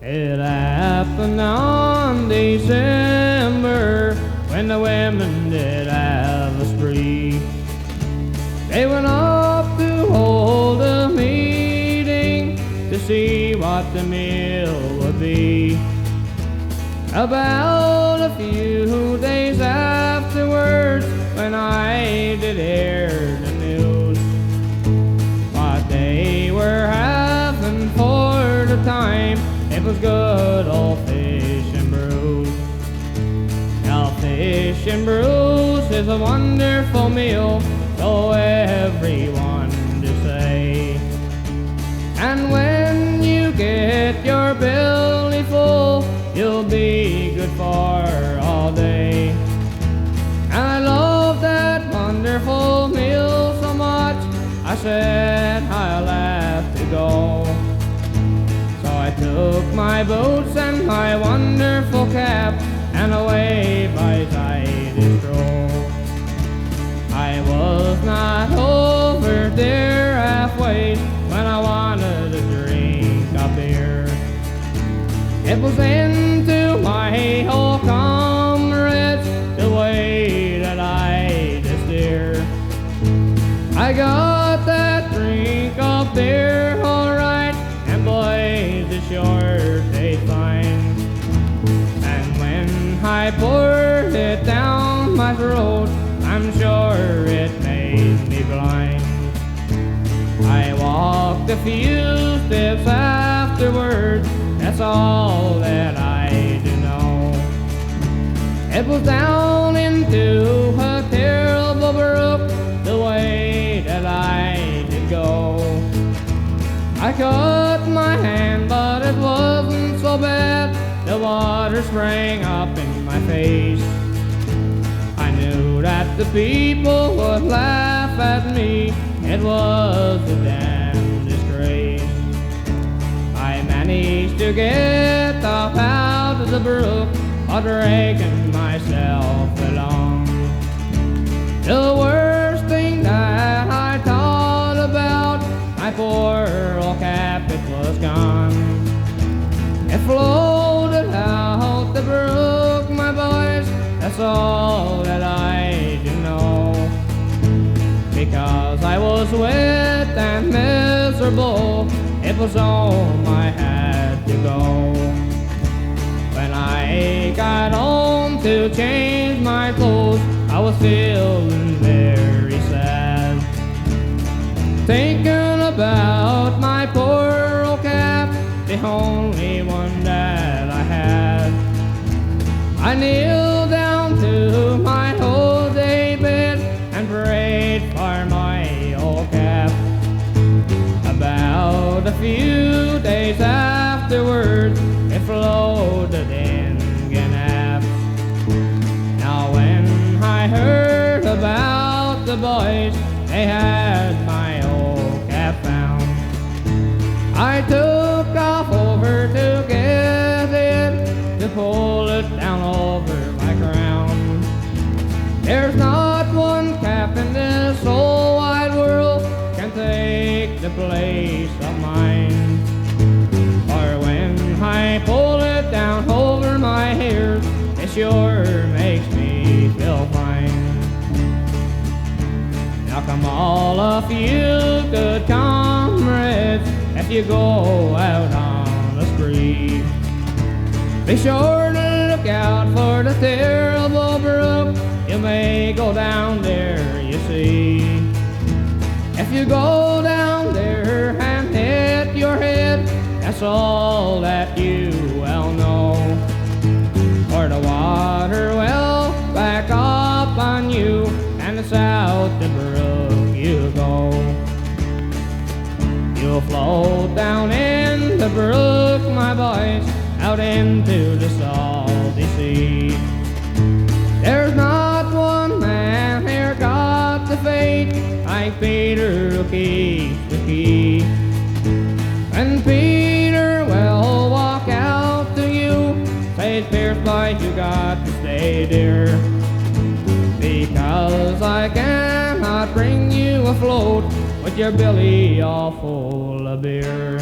It happened on December when the women did have a spree. They went up to hold a meeting to see what the meal would be. About a few days afterwards, when I did hear the news, what they were having for the time, it was good old fish and brews. Now fish and brews is a wonderful meal, so everyone to say. And when you get your belly full, you'll be good for all day. And I love that wonderful meal so much, I said I'll have to go. So I took my boots and my wonderful cap, and away by side stroll. I was not over there halfway when I wanted to drink a beer. It was into my old comrades the way that I just steer. I got that drink of beer alright, and boys, it sure tastes fine. And when I poured it down my throat, I'm sure it made me blind. I walked a few steps afterwards, that's all that I do know. It was down into a terrible brook the way that I did go. I cut my hand, but it wasn't so bad. The water sprang up in my face. I knew that the people would laugh at me. It was a damn disgrace. I managed to get up out of the brook, or dragging myself along. The worst thing that I thought about, my poor old cap, it was gone. It floated out the brook, my boys, that's all that I do know. Because I was wet and miserable, it was home I had to go. When I got home to change my clothes, I was feeling very sad, thinking about my poor old cap, the only one that I had. I kneeled down to my old day bed and prayed for my old cap. About a few days afterwards, it floated in Gannap. Now when I heard about the boys, they had my old cap found, I took off over to get it, to pull it down over my crown. There's not one cap in this whole wide world can take the place of mine. For when I pull it down over my hair, it sure makes me feel fine. Now come all of you good comrades, if you go out on a spree, be sure to look out for the terrible brook. You may go down there, you see. If you go down there and hit your head, that's all that you well know. For the water will back up on you, and it's out the brook you go. You'll float down in the brook, my boys, out into the salty sea. There's not one man here got the fate like Peter who keeps the key. And Peter will walk out to you, say, Pierce, boy, you got to stay dear, because I cannot bring you afloat with your belly all full of beer.